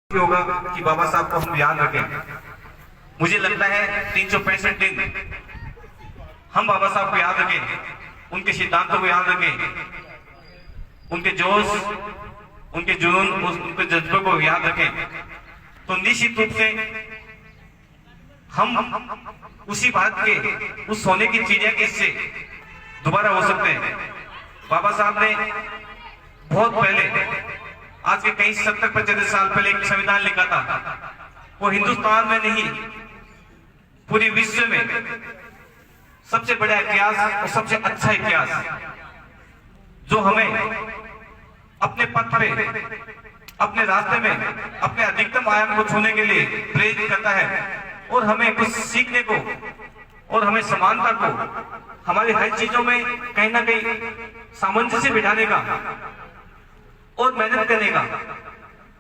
होगा कि बाबा साहब को हम याद रखें। मुझे लगता है 365 दिन हम बाबा साहब को याद रखें, उनके सिद्धांतों को याद रखें, उनके जोश, उनके जुनून, उनके जज्बे को याद रखें, तो निश्चित रूप से हम उसी भारत के उस सोने की चिड़िया के से दोबारा हो सकते हैं। बाबा साहब ने बहुत पहले, आज के कई 70-75 साल पहले एक संविधान लिखा था। वो हिंदुस्तान में नहीं, पूरे विश्व में सबसे बड़ा इतिहास और सबसे अच्छा इतिहास, जो हमें अपने पथ पे, अपने रास्ते में, अपने अधिकतम आयाम को छूने के लिए प्रेरित करता है और हमें कुछ सीखने को और हमें समानता को, हमारी हर चीजों में कहीं ना कहीं सामंजस्य बिठाने का और मेहनत करने का।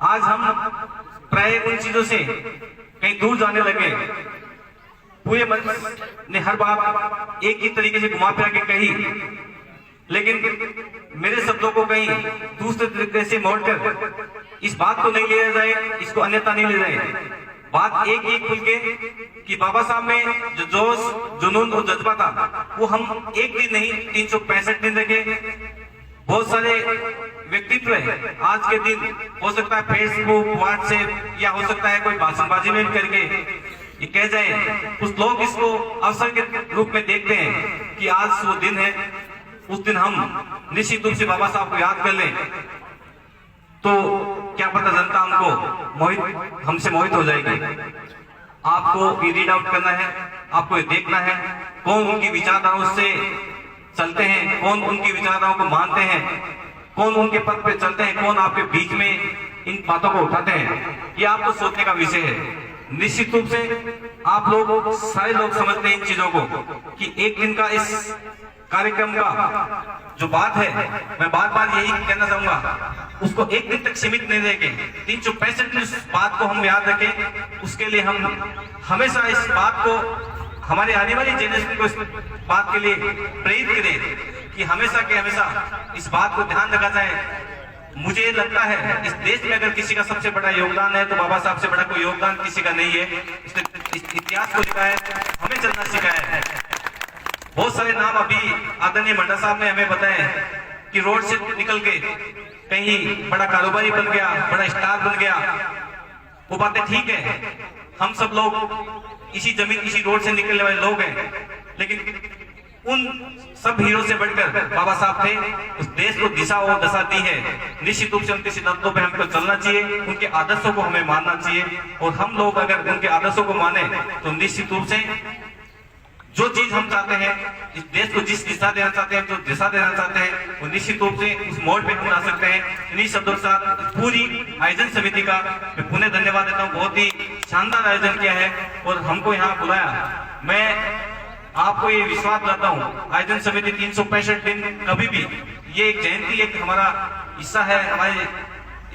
आज हम प्राय उन चीजों से कहीं दूर जाने लगे। पूरे मन ने हर बात एक ही तरीके से घुमा फिरा के कही, लेकिन मेरे शब्दों को कहीं दूसरे तरीके से मोड़कर इस बात को नहीं लिया जाए, इसको अन्यथा नहीं ले जाए। बात एक एक खुल के कि बाबा साहब में जो जोश, जुनून और जज्बा था, वो हम एक दिन नहीं 365 दिन रखे। बहुत सारे व्यक्तित्व है आज के दिन, हो सकता है फेसबुक, व्हाट्सएप, या हो सकता है कोई भाषणबाजी में करके ये कह जाए, कुछ लोग इसको अवसर के रूप में देखते हैं कि आज वो दिन है, उस दिन हम निश्चित रूप से बाबा साहब को याद कर लें, तो क्या पता जनता हमको हमसे मोहित हो जाएगी। आपको ये रीड आउट करना है, आपको ये देखना है कौन उनकी विचारधाराओं से चलते हैं, कौन उनकी विचारधाराओं को मानते हैं, कौन उनके पथ पे चलते हैं, कौन आपके बीच में इन बातों को उठाते हैं। ये आपको सोचने का विषय है। निश्चित रूप से आप लोग, सारे लोग समझते हैं इन चीजों को कि एक दिन का इस कार्यक्रम का जो बात है, मैं बार बार यही कहना चाहूंगा, उसको एक दिन तक सीमित नहीं रहेंगे। 365 दिन इस बात को हम याद रखें। उसके लिए हम हमेशा इस बात को, हमारे आने वाली जनरेशन को इस बात के लिए प्रेरित करें कि हमेशा के हमेशा इस बात को ध्यान रखा जाए। मुझे लगता है इस देश में अगर किसी का सबसे बड़ा योगदान है तो बाबा साहब से बड़ा कोई योगदान किसी का नहीं है। इसने इतिहास को लिखा है, हमें चलना सिखाया है। बहुत सारे नाम अभी आदरणीय मंडा साहब ने हमें बताया कि रोड से निकल के कहीं बड़ा कारोबारी बन गया, बड़ा स्टार बन गया, वो बातें ठीक है। हम सब लोग इसी जमीन, इसी रोड से निकलने वाले लोग हैं, लेकिन उन सब हीरो से बढ़कर बाबा साहब थे। उस देश को दिशा और दशा दी है। निश्चित रूप से उनके सिद्धांतों पे हमको चलना चाहिए, उनके आदर्शों को हमें मानना चाहिए। और हम लोग अगर उनके आदर्शों को माने तो निश्चित रूप से जो चीज हम चाहते हैं, इस देश को जिस दिशा देना चाहते हैं, जो दिशा देना चाहते हैं, वो निश्चित रूप से उस मोड़ पे हम आ सकते हैं। इन्हीं शब्दों के साथ पूरी आयोजन समिति का मैं पुनः धन्यवाद देता हूँ। बहुत ही शानदार आयोजन किया है और हमको यहाँ बुलाया। मैं आपको ये विश्वास दिलाता हूँ, आयोजन समिति 365 दिन कभी भी, ये एक जयंती, एक हमारा हिस्सा है, हमारे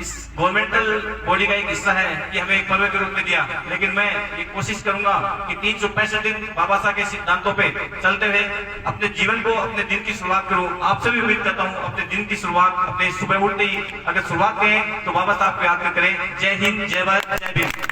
इस गवर्नमेंटल बॉडी का एक हिस्सा है कि हमें एक पर्व के रूप में दिया। लेकिन मैं ये कोशिश करूंगा कि 365 दिन बाबा साहब के सिद्धांतों पे चलते हुए अपने जीवन को, अपने दिन की शुरुआत करूं। आपसे भी उम्मीद करता हूं अपने दिन की शुरुआत, अपने सुबह उठते ही अगर शुरुआत करें तो बाबा साहब को याद करें। जय हिंद, जय भारत, जय भीम।